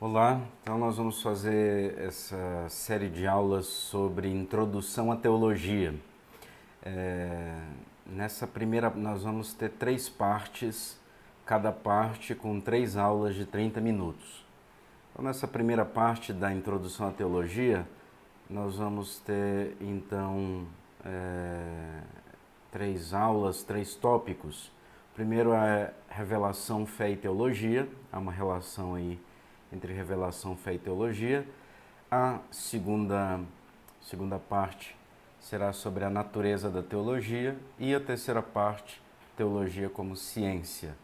Olá, então nós vamos fazer essa série de aulas sobre introdução à teologia. Nessa primeira, nós vamos ter 3 partes, cada parte com 3 aulas de 30 minutos. Então, nessa primeira parte da introdução à teologia, nós vamos ter então 3 aulas, 3 tópicos. O primeiro é revelação, fé e teologia. Há uma relação aí entre revelação, fé e teologia. A segunda parte será sobre a natureza da teologia e a terceira parte, teologia como ciência.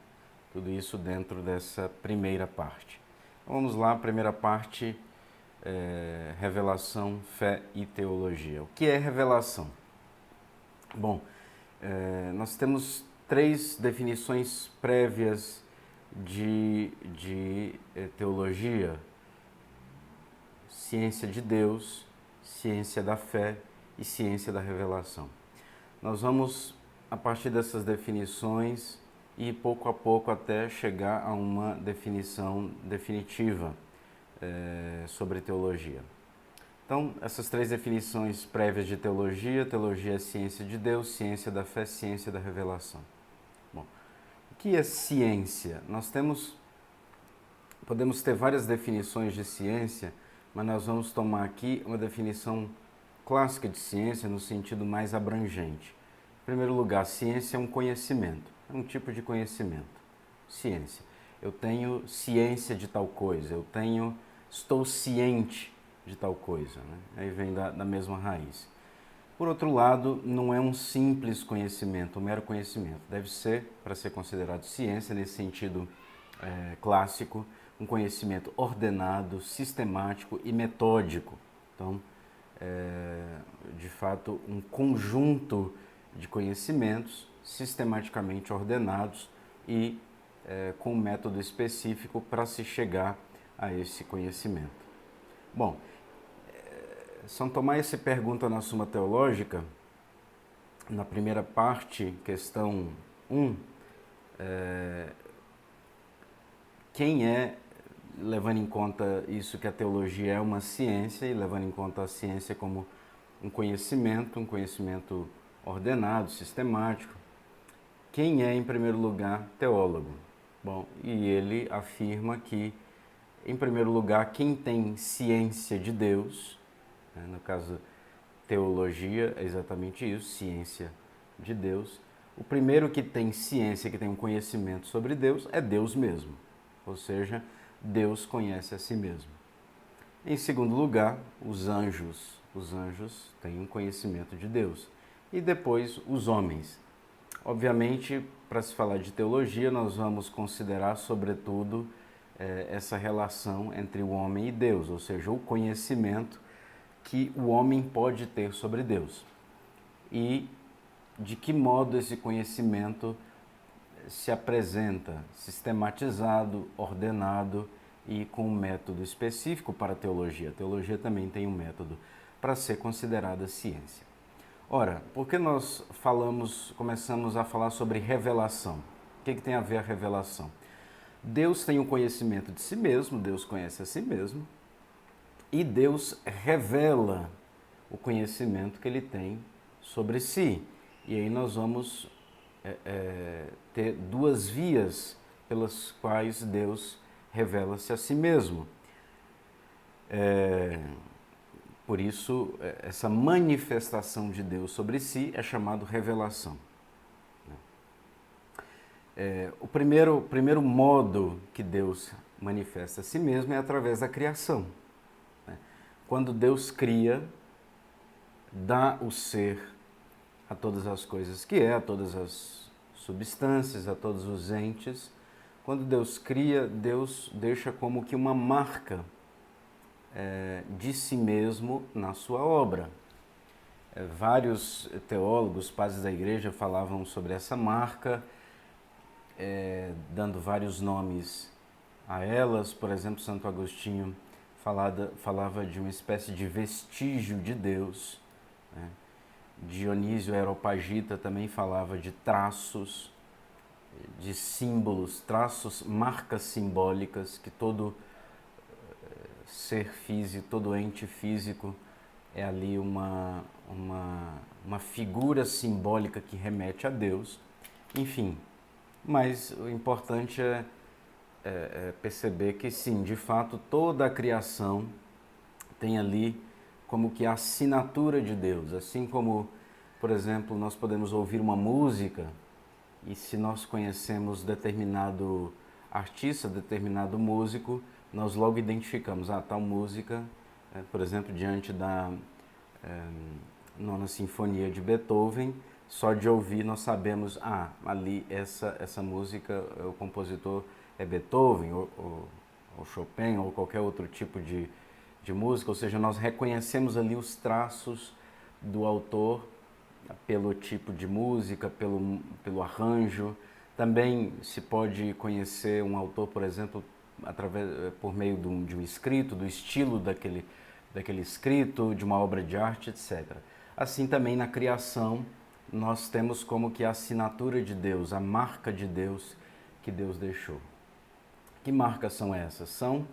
Tudo isso dentro dessa primeira parte. Então, vamos lá, primeira parte, revelação, fé e teologia. O que é revelação? Bom, nós temos 3 definições prévias de teologia: ciência de Deus, ciência da fé e ciência da revelação. Nós vamos, a partir dessas definições, ir pouco a pouco até chegar a uma definição definitiva sobre teologia. Então, essas 3 definições prévias de teologia: teologia é ciência de Deus, ciência da fé, ciência da revelação. Bom, o que é ciência? Podemos ter várias definições de ciência, mas nós vamos tomar aqui uma definição clássica de ciência no sentido mais abrangente. Em primeiro lugar, ciência é um conhecimento, é um tipo de conhecimento. Ciência. Eu tenho ciência de tal coisa, estou ciente de tal coisa, né? Aí vem da mesma raiz. Por outro lado, não é um simples conhecimento, um mero conhecimento. Deve ser, para ser considerado ciência, nesse sentido clássico, um conhecimento ordenado, sistemático e metódico. Então, de fato, um conjunto de conhecimentos sistematicamente ordenados e com um método específico para se chegar a esse conhecimento. Bom, São Tomás se pergunta na Suma Teológica, na primeira parte, questão 1, quem é, levando em conta isso que a teologia é uma ciência e levando em conta a ciência como um conhecimento ordenado, sistemático, quem é, em primeiro lugar, teólogo? Bom, e ele afirma que, em primeiro lugar, quem tem ciência de Deus, no caso, teologia é exatamente isso, ciência de Deus. O primeiro que tem ciência, que tem um conhecimento sobre Deus, é Deus mesmo. Ou seja, Deus conhece a si mesmo. Em segundo lugar, os anjos. Os anjos têm um conhecimento de Deus. E depois, os homens. Obviamente, para se falar de teologia, nós vamos considerar, sobretudo, essa relação entre o homem e Deus, ou seja, o conhecimento que o homem pode ter sobre Deus. E de que modo esse conhecimento se apresenta sistematizado, ordenado e com um método específico para a teologia. A teologia também tem um método para ser considerada ciência. Ora, por que nós começamos a falar sobre revelação? O que tem a ver a revelação? Deus tem o conhecimento de si mesmo, Deus conhece a si mesmo, e Deus revela o conhecimento que ele tem sobre si. E aí nós vamos ter 2 vias pelas quais Deus revela-se a si mesmo. Por isso, essa manifestação de Deus sobre si é chamado revelação. O primeiro modo que Deus manifesta a si mesmo é através da criação. Quando Deus cria, dá o ser a todas as coisas que a todas as substâncias, a todos os entes. Quando Deus cria, Deus deixa como que uma marca de si mesmo na sua obra. Vários teólogos, padres da igreja, falavam sobre essa marca, dando vários nomes a elas. Por exemplo, Santo Agostinho falava de uma espécie de vestígio de Deus, né? Dionísio Areopagita também falava de traços, de símbolos, traços, marcas simbólicas que todo ser físico, todo ente físico é ali uma figura simbólica que remete a Deus, enfim. Mas o importante é perceber que sim, de fato, toda a criação tem ali como que a assinatura de Deus. Assim como, por exemplo, nós podemos ouvir uma música e se nós conhecemos determinado artista, determinado músico, nós logo identificamos, tal música, por exemplo, diante da Nona Sinfonia de Beethoven, só de ouvir nós sabemos, ali essa música, o compositor é Beethoven, ou Chopin, ou qualquer outro tipo de música, ou seja, nós reconhecemos ali os traços do autor pelo tipo de música, pelo arranjo. Também se pode conhecer um autor, por exemplo, por meio de um escrito, do estilo daquele escrito, de uma obra de arte, etc. Assim também na criação, nós temos como que a assinatura de Deus, a marca de Deus que Deus deixou. Que marcas são essas? São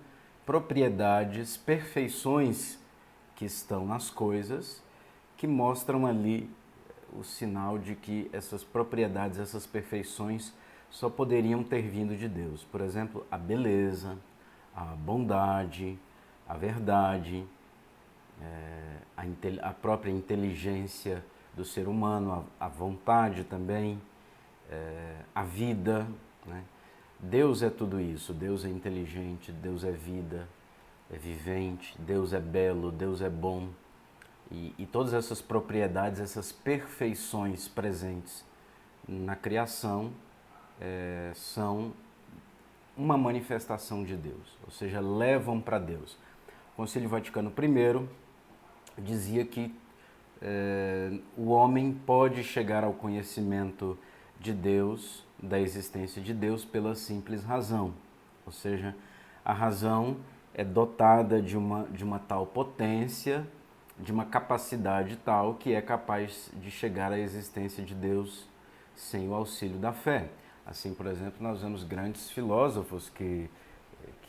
propriedades, perfeições que estão nas coisas, que mostram ali o sinal de que essas propriedades, essas perfeições só poderiam ter vindo de Deus. Por exemplo, a beleza, a bondade, a verdade, a própria inteligência do ser humano, a vontade também, a vida, né? Deus é tudo isso, Deus é inteligente, Deus é vida, é vivente, Deus é belo, Deus é bom. E todas essas propriedades, essas perfeições presentes na criação são uma manifestação de Deus, ou seja, levam para Deus. O Concílio Vaticano I dizia que o homem pode chegar ao conhecimento de Deus, da existência de Deus, pela simples razão. Ou seja, a razão é dotada de uma tal potência, de uma capacidade tal que é capaz de chegar à existência de Deus sem o auxílio da fé. Assim, por exemplo, nós vemos grandes filósofos que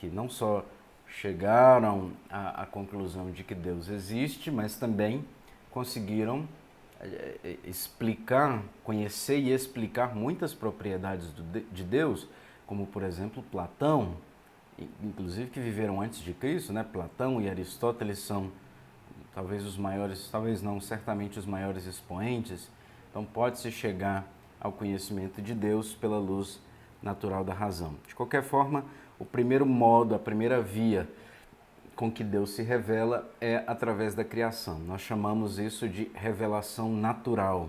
não só chegaram à conclusão de que Deus existe, mas também conseguiram explicar, conhecer e explicar muitas propriedades de Deus, como por exemplo Platão, inclusive que viveram antes de Cristo, né? Platão e Aristóteles são talvez os maiores, talvez não, certamente os maiores expoentes. Então pode-se chegar ao conhecimento de Deus pela luz natural da razão. De qualquer forma, o primeiro modo, a primeira via com que Deus se revela é através da criação. Nós chamamos isso de revelação natural.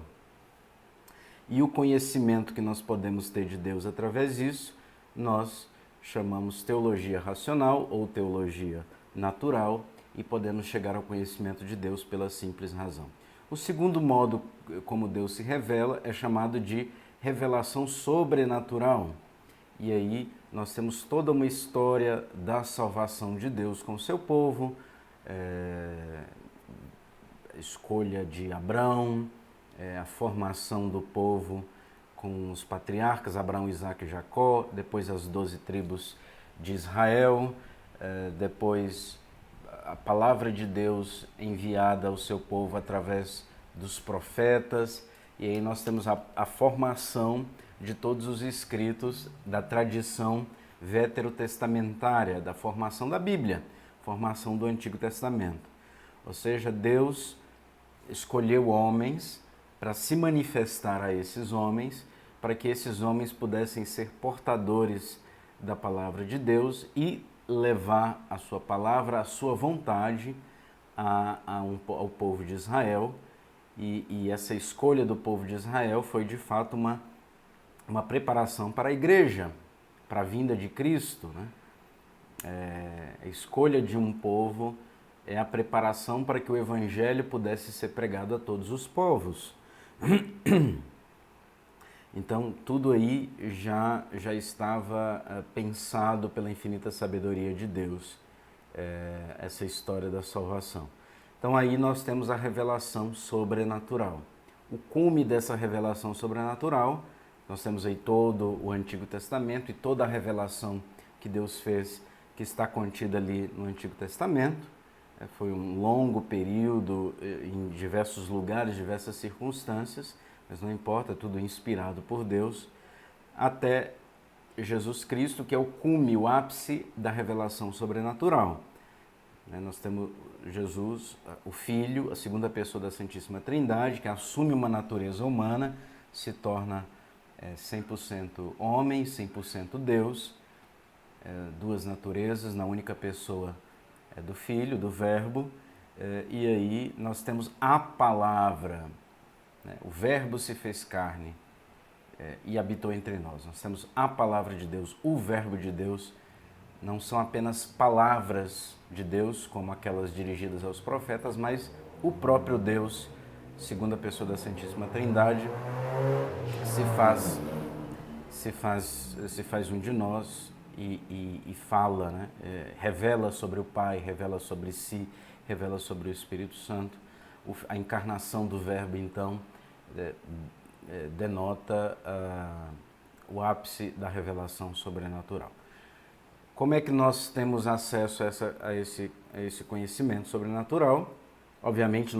E o conhecimento que nós podemos ter de Deus através disso, nós chamamos teologia racional ou teologia natural e podemos chegar ao conhecimento de Deus pela simples razão. O segundo modo como Deus se revela é chamado de revelação sobrenatural. E aí nós temos toda uma história da salvação de Deus com o seu povo, escolha de Abrão, a formação do povo com os patriarcas, Abraão, Isaque e Jacó, depois as 12 tribos de Israel, depois a palavra de Deus enviada ao seu povo através dos profetas, e aí nós temos a formação de todos os escritos da tradição veterotestamentária, da formação da Bíblia, formação do Antigo Testamento. Ou seja, Deus escolheu homens para se manifestar a esses homens, para que esses homens pudessem ser portadores da palavra de Deus e levar a sua palavra, a sua vontade ao povo de Israel. E essa escolha do povo de Israel foi de fato uma preparação para a igreja, para a vinda de Cristo, né? A escolha de um povo é a preparação para que o evangelho pudesse ser pregado a todos os povos. Então, tudo aí já estava pensado pela infinita sabedoria de Deus, essa história da salvação. Então, aí nós temos a revelação sobrenatural. O cume dessa revelação sobrenatural, nós temos aí todo o Antigo Testamento e toda a revelação que Deus fez que está contida ali no Antigo Testamento. Foi um longo período, em diversos lugares, diversas circunstâncias, mas não importa, tudo inspirado por Deus, até Jesus Cristo, que é o cume, o ápice da revelação sobrenatural. Nós temos Jesus, o Filho, a segunda pessoa da Santíssima Trindade, que assume uma natureza humana, se torna 100% homem, 100% Deus, duas naturezas na única pessoa do Filho, do Verbo, e aí nós temos a palavra, né? O Verbo se fez carne e habitou entre nós. Nós temos a palavra de Deus, o Verbo de Deus. Não são apenas palavras de Deus, como aquelas dirigidas aos profetas, mas o próprio Deus, segunda pessoa da Santíssima Trindade, se faz um de nós e fala, né? Revela sobre o Pai, revela sobre si, revela sobre o Espírito Santo. A encarnação do Verbo, então, denota o ápice da revelação sobrenatural. Como é que nós temos acesso a esse conhecimento sobrenatural? Obviamente,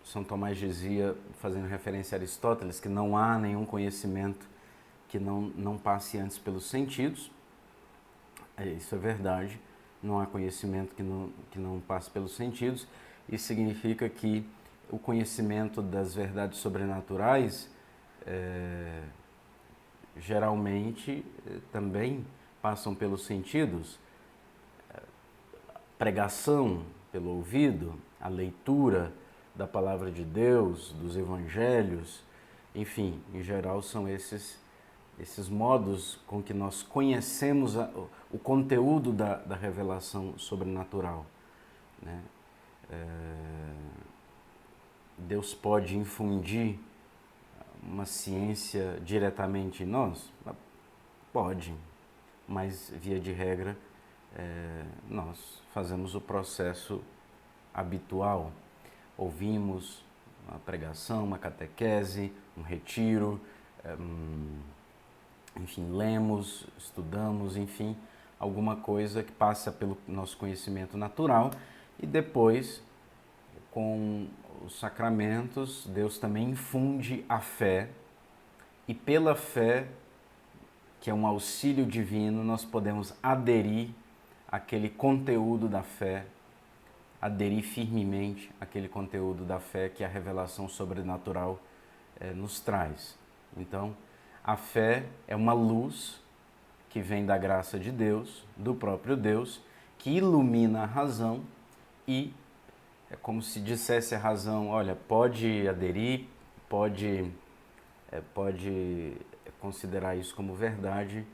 São Tomás dizia, fazendo referência a Aristóteles, que não há nenhum conhecimento que não passe antes pelos sentidos. Isso é verdade, não há conhecimento que não passe pelos sentidos. Isso significa que o conhecimento das verdades sobrenaturais geralmente também passam pelos sentidos. Pregação pelo ouvido, a leitura da palavra de Deus, dos evangelhos, enfim, em geral são esses modos com que nós conhecemos o conteúdo da revelação sobrenatural, né? Deus pode infundir uma ciência diretamente em nós? Pode, mas via de regra nós fazemos o processo habitual, ouvimos uma pregação, uma catequese, um retiro, enfim, lemos, estudamos, enfim, alguma coisa que passa pelo nosso conhecimento natural e depois, com os sacramentos, Deus também infunde a fé e pela fé, que é um auxílio divino, nós podemos aderir àquele conteúdo da fé, aderir firmemente àquele conteúdo da fé que a revelação sobrenatural nos traz. Então, a fé é uma luz que vem da graça de Deus, do próprio Deus, que ilumina a razão e é como se dissesse a razão, olha, pode aderir, pode considerar isso como verdade,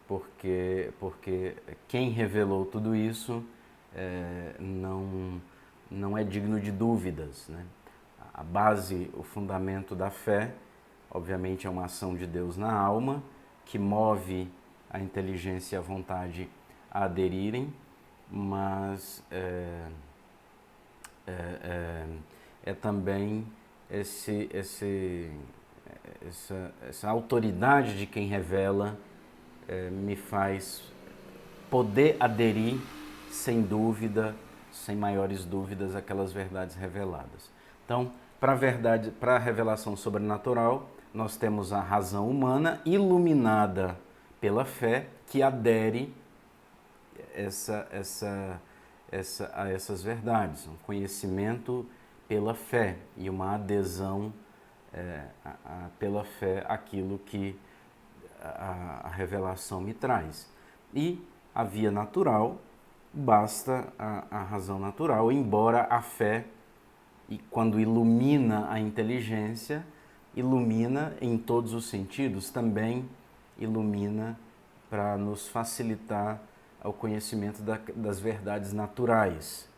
porque quem revelou tudo isso não é digno de dúvidas, né? A base, o fundamento da fé, obviamente, é uma ação de Deus na alma, que move a inteligência e a vontade a aderirem, mas também essa autoridade de quem revela me faz poder aderir sem dúvida, sem maiores dúvidas, àquelas verdades reveladas. Então, para a revelação sobrenatural, nós temos a razão humana iluminada pela fé que adere a essas verdades, um conhecimento pela fé e uma adesão pela fé àquilo que a revelação me traz. E a via natural, basta a razão natural, embora a fé, e quando ilumina a inteligência, ilumina em todos os sentidos, também ilumina para nos facilitar o conhecimento das verdades naturais.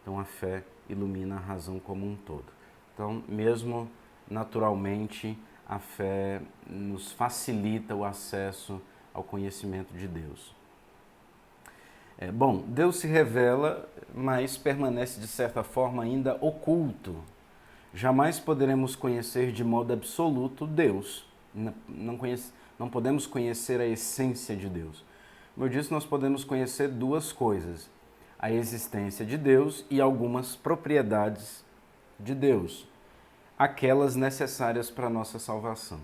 Então a fé ilumina a razão como um todo. Então, mesmo naturalmente, a fé nos facilita o acesso ao conhecimento de Deus. Bom, Deus se revela, mas permanece de certa forma ainda oculto. Jamais poderemos conhecer de modo absoluto Deus. Não podemos conhecer a essência de Deus. Como eu disse, nós podemos conhecer duas coisas: a existência de Deus e algumas propriedades de Deus, aquelas necessárias para a nossa salvação.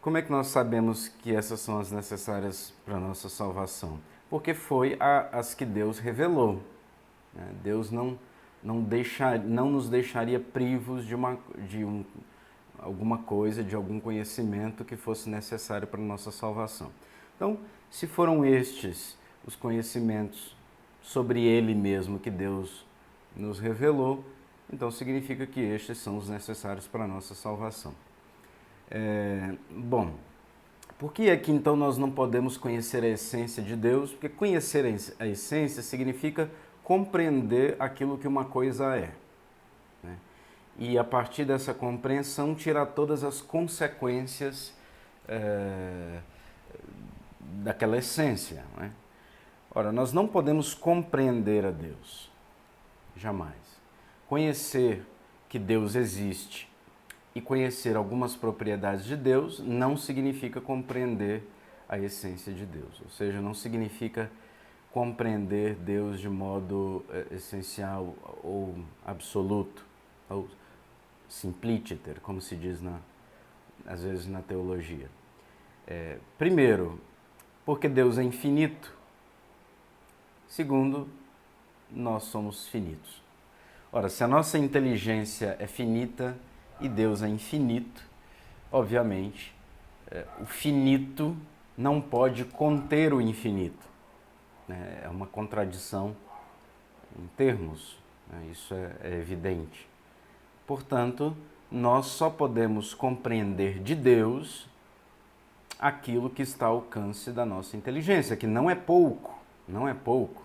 Como é que nós sabemos que essas são as necessárias para a nossa salvação? Porque foi as que Deus revelou. Deus não nos deixaria privos alguma coisa, de algum conhecimento que fosse necessário para a nossa salvação. Então, se foram estes os conhecimentos sobre Ele mesmo que Deus nos revelou, então significa que estes são os necessários para a nossa salvação. Bom, por que é que então nós não podemos conhecer a essência de Deus? Porque conhecer a essência significa compreender aquilo que uma coisa é, né? E a partir dessa compreensão tirar todas as consequências daquela essência, né? Ora, nós não podemos compreender a Deus, jamais. Conhecer que Deus existe e conhecer algumas propriedades de Deus não significa compreender a essência de Deus, ou seja, não significa compreender Deus de modo essencial ou absoluto, ou simplíciter, como se diz às vezes na teologia. Primeiro, porque Deus é infinito. Segundo, nós somos finitos. Ora, se a nossa inteligência é finita e Deus é infinito, obviamente, o finito não pode conter o infinito. É uma contradição em termos, né? Isso é evidente. Portanto, nós só podemos compreender de Deus aquilo que está ao alcance da nossa inteligência, que não é pouco, não é pouco.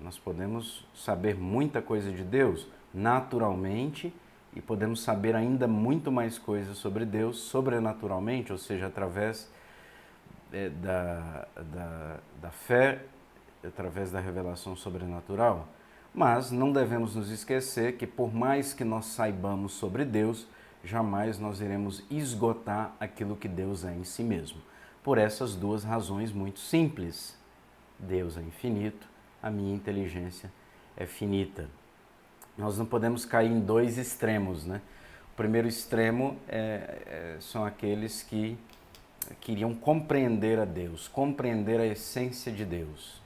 Nós podemos saber muita coisa de Deus naturalmente e podemos saber ainda muito mais coisas sobre Deus sobrenaturalmente, ou seja, através da fé, através da revelação sobrenatural. Mas não devemos nos esquecer que por mais que nós saibamos sobre Deus, jamais nós iremos esgotar aquilo que Deus é em si mesmo. Por essas duas razões muito simples. Deus é infinito, a minha inteligência é finita. Nós não podemos cair em dois extremos, né? O primeiro extremo são aqueles que queriam compreender a Deus, compreender a essência de Deus.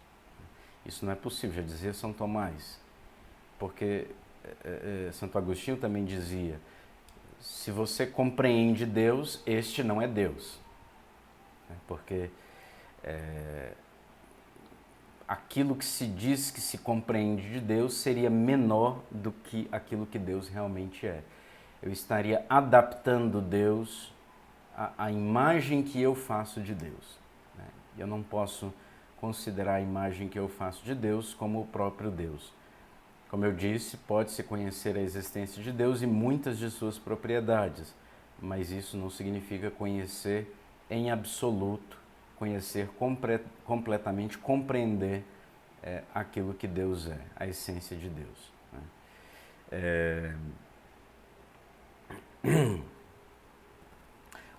Isso não é possível, já dizia São Tomás, porque Santo Agostinho também dizia: se você compreende Deus, este não é Deus. Porque aquilo que se diz que se compreende de Deus seria menor do que aquilo que Deus realmente é. Eu estaria adaptando Deus à imagem que eu faço de Deus, né? Eu não posso considerar a imagem que eu faço de Deus como o próprio Deus. Como eu disse, pode-se conhecer a existência de Deus e muitas de suas propriedades, mas isso não significa conhecer em absoluto, conhecer completamente, compreender aquilo que Deus é, a essência de Deus, né?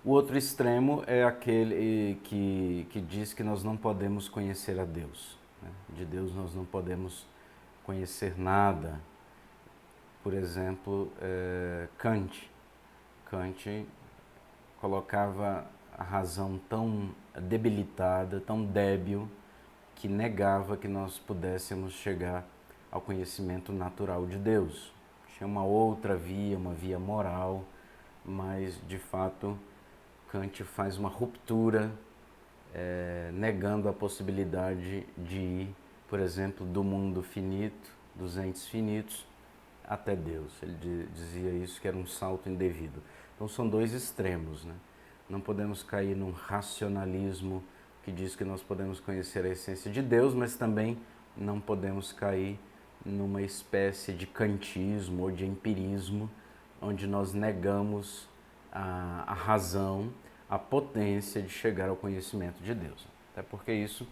O outro extremo é aquele que diz que nós não podemos conhecer a Deus, né? De Deus nós não podemos conhecer nada. Por exemplo, Kant. Kant colocava a razão tão debilitada, tão débil, que negava que nós pudéssemos chegar ao conhecimento natural de Deus. Tinha uma outra via, uma via moral, mas de fato Kant faz uma ruptura, negando a possibilidade de ir, por exemplo, do mundo finito, dos entes finitos, até Deus. Ele dizia isso, que era um salto indevido. Então são dois extremos, né? Não podemos cair num racionalismo que diz que nós podemos conhecer a essência de Deus, mas também não podemos cair numa espécie de kantismo ou de empirismo, onde nós negamos a razão, a potência de chegar ao conhecimento de Deus. Até porque isso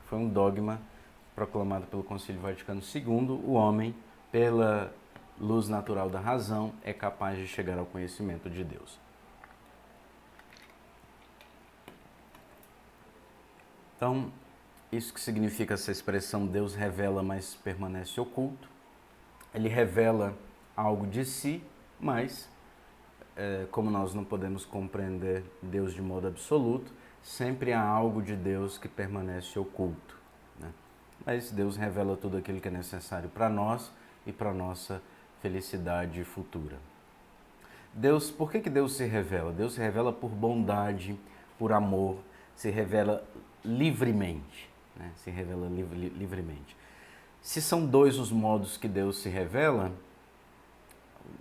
foi um dogma proclamado pelo Concílio Vaticano II: o homem, pela luz natural da razão, é capaz de chegar ao conhecimento de Deus. Então, isso que significa essa expressão Deus revela, mas permanece oculto. Ele revela algo de si, mas como nós não podemos compreender Deus de modo absoluto, sempre há algo de Deus que permanece oculto, né? Mas Deus revela tudo aquilo que é necessário para nós e para a nossa felicidade futura. Por que Deus se revela? Deus se revela por bondade, por amor, se revela livremente, né? Se revela livremente. Se são dois os modos que Deus se revela,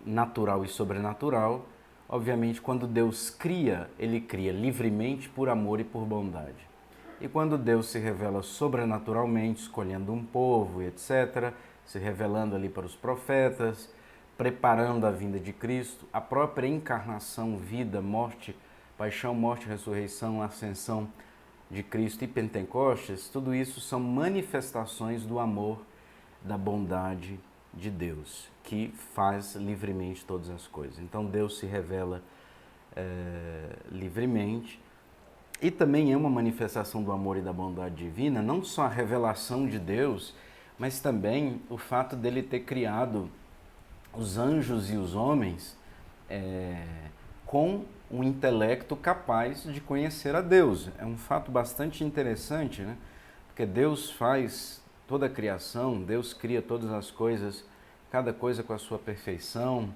natural e sobrenatural, obviamente, quando Deus cria, Ele cria livremente por amor e por bondade. E quando Deus se revela sobrenaturalmente, escolhendo um povo, etc., se revelando ali para os profetas, preparando a vinda de Cristo, a própria encarnação, vida, morte, paixão, morte, ressurreição, ascensão de Cristo e Pentecostes, tudo isso são manifestações do amor, da bondade de Deus, que faz livremente todas as coisas. Então Deus se revela livremente, e também é uma manifestação do amor e da bondade divina, não só a revelação de Deus, mas também o fato dele ter criado os anjos e os homens com um intelecto capaz de conhecer a Deus. É um fato bastante interessante, né? Porque Deus faz toda a criação, Deus cria todas as coisas, cada coisa com a sua perfeição,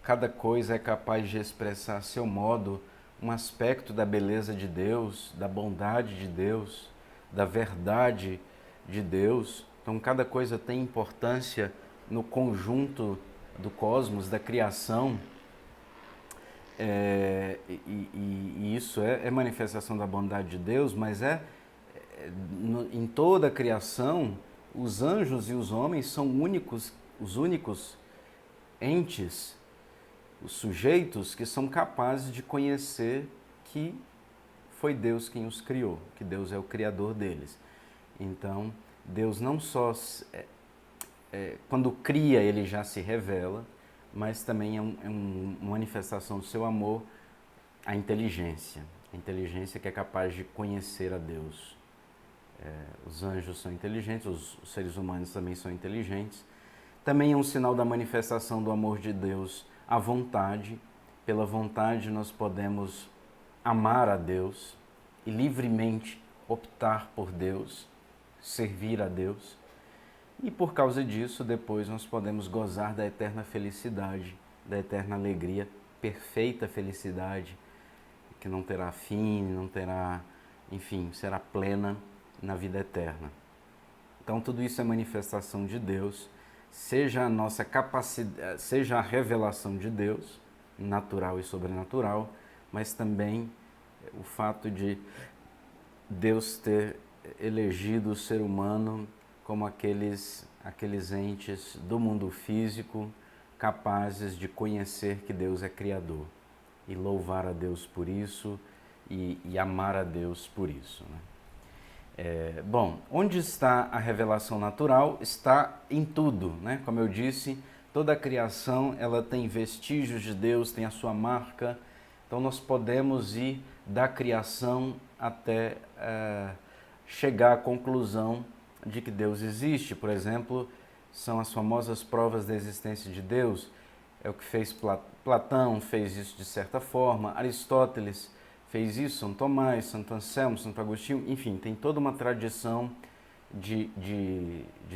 cada coisa é capaz de expressar a seu modo um aspecto da beleza de Deus, da bondade de Deus, da verdade de Deus. Então, cada coisa tem importância no conjunto do cosmos, da criação, e isso é manifestação da bondade de Deus, mas em toda a criação, os anjos e os homens são os únicos entes, os sujeitos que são capazes de conhecer que foi Deus quem os criou, que Deus é o criador deles. Então, Deus não só, quando cria, ele já se revela, mas também é uma manifestação do seu amor, a inteligência que é capaz de conhecer a Deus. Os anjos são inteligentes, os seres humanos também são inteligentes. Também é um sinal da manifestação do amor de Deus, a vontade. Pela vontade nós podemos amar a Deus e livremente optar por Deus, servir a Deus. E por causa disso, depois nós podemos gozar da eterna felicidade, da eterna alegria, perfeita felicidade, que não terá fim, não terá, enfim, será plena na vida eterna. Então tudo isso é manifestação de Deus, seja a nossa capacidade, seja a revelação de Deus, natural e sobrenatural, mas também o fato de Deus ter elegido o ser humano como aqueles entes do mundo físico capazes de conhecer que Deus é Criador e louvar a Deus por isso e amar a Deus por isso, né? Bom, onde está a revelação natural? Está em tudo, né? Como eu disse, toda a criação ela tem vestígios de Deus, tem a sua marca. Então nós podemos ir da criação até chegar à conclusão de que Deus existe. Por exemplo, são as famosas provas da existência de Deus. É o que fez Platão, fez isso de certa forma, Aristóteles fez isso, São Tomás, Santo Anselmo, Santo Agostinho, enfim, tem toda uma tradição de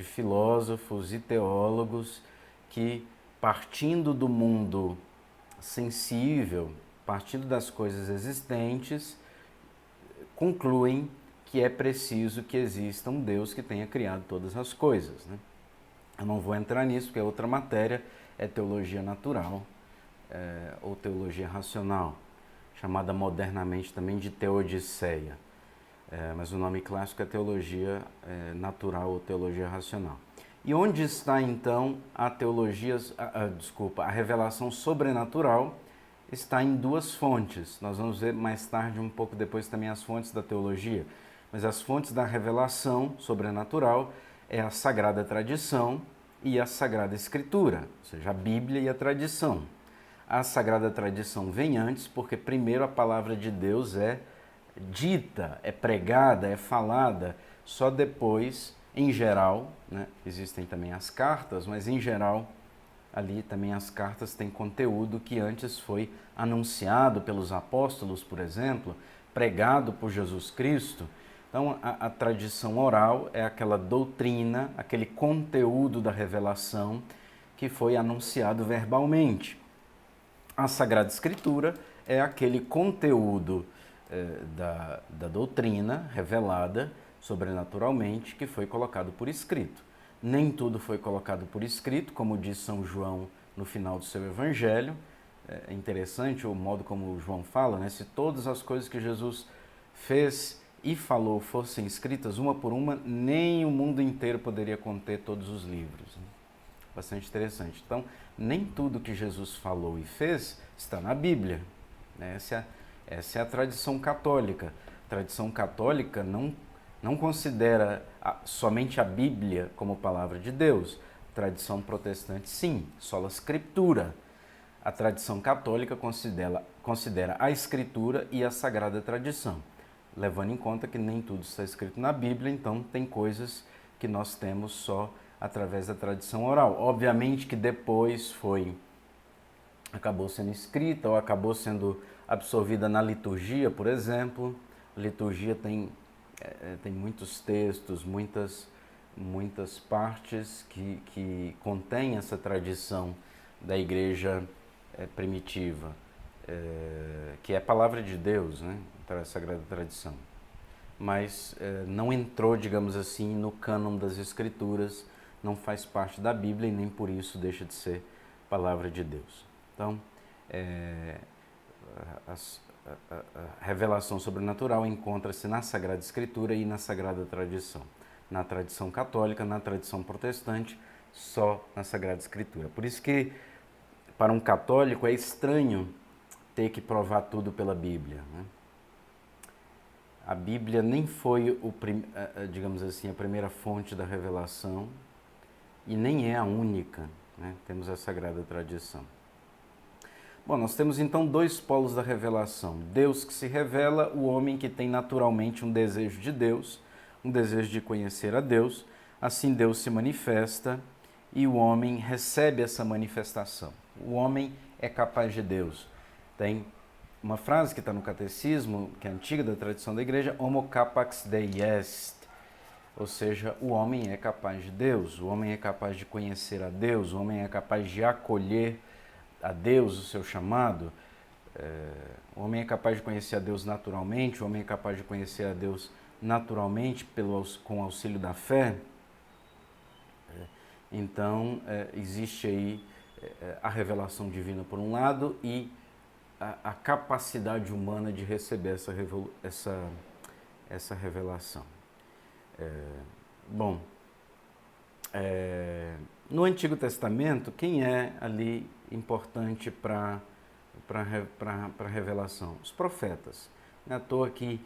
filósofos e teólogos que, partindo do mundo sensível, partindo das coisas existentes, concluem que é preciso que exista um Deus que tenha criado todas as coisas, né? Eu não vou entrar nisso, porque é outra matéria, é teologia natural ou teologia racional, chamada modernamente também de teodiceia, mas o nome clássico é teologia natural ou teologia racional. E onde está então a a revelação sobrenatural? Está em duas fontes. Nós vamos ver mais tarde, um pouco depois, também as fontes da teologia. Mas as fontes da revelação sobrenatural é a Sagrada Tradição e a Sagrada Escritura, ou seja, a Bíblia e a tradição. A Sagrada Tradição vem antes, porque primeiro a palavra de Deus é dita, é pregada, é falada só depois, em geral, né? Existem também as cartas, mas em geral ali também as cartas têm conteúdo que antes foi anunciado pelos apóstolos, por exemplo, pregado por Jesus Cristo. Então, a tradição oral é aquela doutrina, aquele conteúdo da revelação que foi anunciado verbalmente. A Sagrada Escritura é aquele conteúdo da doutrina revelada sobrenaturalmente que foi colocado por escrito. Nem tudo foi colocado por escrito, como diz São João no final do seu evangelho. É interessante o modo como João fala, né? Se todas as coisas que Jesus fez e falou fossem escritas uma por uma, nem o mundo inteiro poderia conter todos os livros. Bastante interessante. Então, nem tudo que Jesus falou e fez está na Bíblia. Essa é a tradição católica. A tradição católica não considera somente a Bíblia como palavra de Deus. A tradição protestante, sim, sola scriptura. A tradição católica considera a Escritura e a Sagrada Tradição, levando em conta que nem tudo está escrito na Bíblia, então tem coisas que nós temos só através da tradição oral. Obviamente que depois acabou sendo escrita ou acabou sendo absorvida na liturgia, por exemplo. A liturgia tem muitos textos, muitas partes que contêm essa tradição da igreja primitiva, que é a palavra de Deus, né? A Sagrada Tradição. Mas não entrou, digamos assim, no cânon das Escrituras, não faz parte da Bíblia e nem por isso deixa de ser palavra de Deus. Então, a revelação sobrenatural encontra-se na Sagrada Escritura e na Sagrada Tradição. Na tradição católica, na tradição protestante, só na Sagrada Escritura. Por isso que, para um católico, é estranho ter que provar tudo pela Bíblia, né? A Bíblia nem foi, digamos assim, a primeira fonte da revelação e nem é a única, né? Temos a Sagrada Tradição. Bom, nós temos então dois polos da revelação. Deus que se revela, o homem que tem naturalmente um desejo de Deus, um desejo de conhecer a Deus. Assim Deus se manifesta e o homem recebe essa manifestação. O homem é capaz de Deus. Tem uma frase que está no catecismo, que é antiga da tradição da igreja, homo capax Dei est, ou seja, o homem é capaz de Deus, o homem é capaz de conhecer a Deus, o homem é capaz de acolher a Deus, o seu chamado. O homem é capaz de conhecer a Deus naturalmente, o homem é capaz de conhecer a Deus naturalmente com o auxílio da fé. Então, existe aí a revelação divina por um lado e a capacidade humana de receber essa revelação. No Antigo Testamento, quem é ali importante para a revelação? Os profetas. Não é à toa que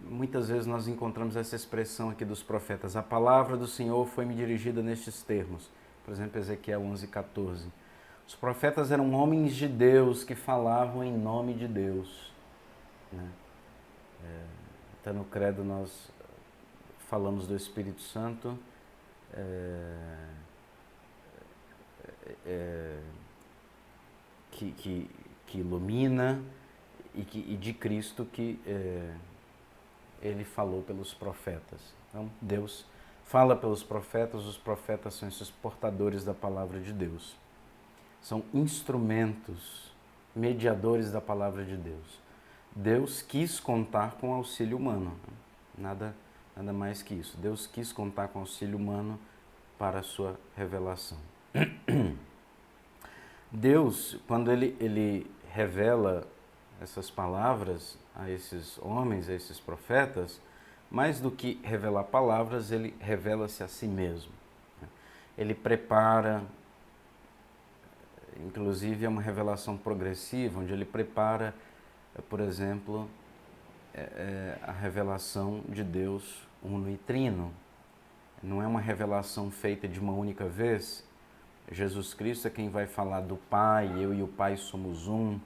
muitas vezes nós encontramos essa expressão aqui dos profetas. A palavra do Senhor foi-me dirigida nestes termos. Por exemplo, Ezequiel 11:14. Os profetas eram homens de Deus que falavam em nome de Deus, né? Até no credo nós falamos do Espírito Santo, que ilumina e de Cristo que ele falou pelos profetas. Então, Deus fala pelos profetas, os profetas são esses portadores da palavra de Deus. São instrumentos, mediadores da palavra de Deus. Deus quis contar com o auxílio humano, nada mais que isso. Deus quis contar com o auxílio humano para a sua revelação. Deus, quando ele revela essas palavras a esses homens, a esses profetas, mais do que revelar palavras, ele revela-se a si mesmo. Ele prepara, inclusive é uma revelação progressiva, onde ele prepara, por exemplo, a revelação de Deus uno e trino. Não é uma revelação feita de uma única vez. Jesus Cristo é quem vai falar do Pai, eu e o Pai somos um.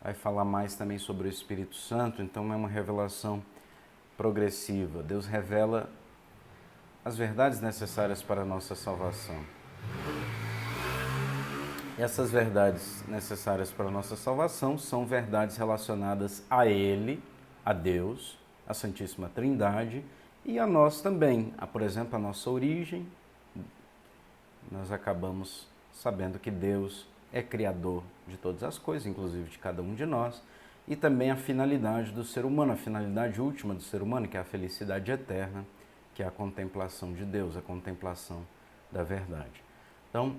vai falar mais também sobre o Espírito Santo, então é uma revelação progressiva. Deus revela as verdades necessárias para a nossa salvação. E essas verdades necessárias para a nossa salvação são verdades relacionadas a Ele, a Deus, a Santíssima Trindade e a nós também. Por exemplo, a nossa origem. Nós acabamos sabendo que Deus é criador de todas as coisas, inclusive de cada um de nós, e também a finalidade do ser humano, a finalidade última do ser humano, que é a felicidade eterna, que é a contemplação de Deus, a contemplação da verdade. Então,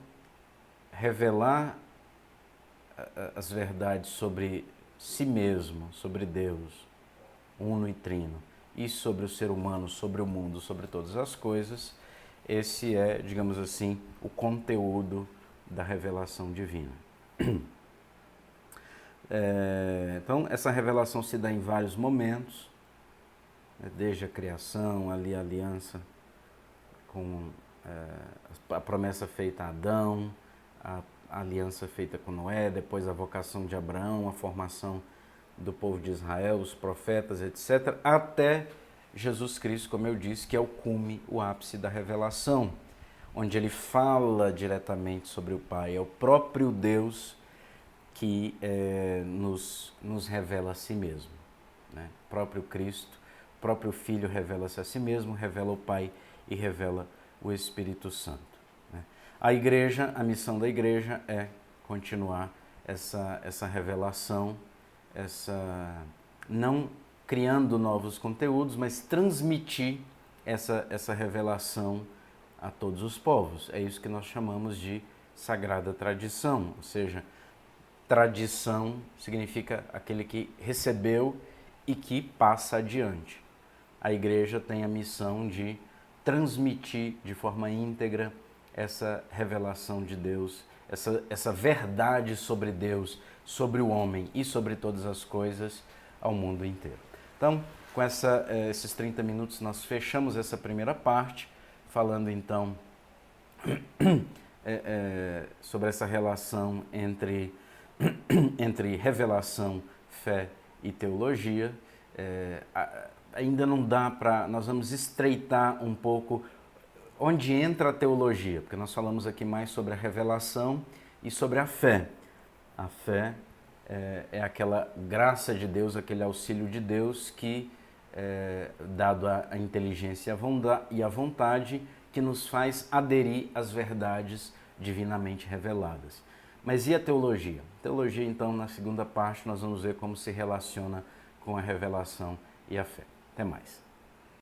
revelar as verdades sobre si mesmo, sobre Deus, uno e trino, e sobre o ser humano, sobre o mundo, sobre todas as coisas, esse é, digamos assim, o conteúdo da revelação divina. Então, essa revelação se dá em vários momentos, desde a criação, ali a aliança com a promessa feita a Adão, a aliança feita com Noé, depois a vocação de Abraão, a formação do povo de Israel, os profetas, etc., até Jesus Cristo, como eu disse, que é o cume, o ápice da revelação, onde ele fala diretamente sobre o Pai. É o próprio Deus que nos revela a si mesmo. Né? O próprio Cristo, o próprio Filho revela-se a si mesmo, revela o Pai e revela o Espírito Santo. Né? A igreja, a missão da igreja é continuar essa revelação, não criando novos conteúdos, mas transmitir essa revelação a todos os povos. É isso que nós chamamos de sagrada tradição, ou seja, tradição significa aquele que recebeu e que passa adiante. A igreja tem a missão de transmitir de forma íntegra essa revelação de Deus, essa verdade sobre Deus, sobre o homem e sobre todas as coisas ao mundo inteiro. Então, com esses 30 minutos, nós fechamos essa primeira parte, falando então sobre essa relação entre revelação, fé e teologia. Ainda não dá para... Nós vamos estreitar um pouco onde entra a teologia, porque nós falamos aqui mais sobre a revelação e sobre a fé. A fé é aquela graça de Deus, aquele auxílio de Deus que, dado a inteligência e a vontade, que nos faz aderir às verdades divinamente reveladas. Mas e a teologia? Teologia, então, na segunda parte, nós vamos ver como se relaciona com a revelação e a fé. Até mais.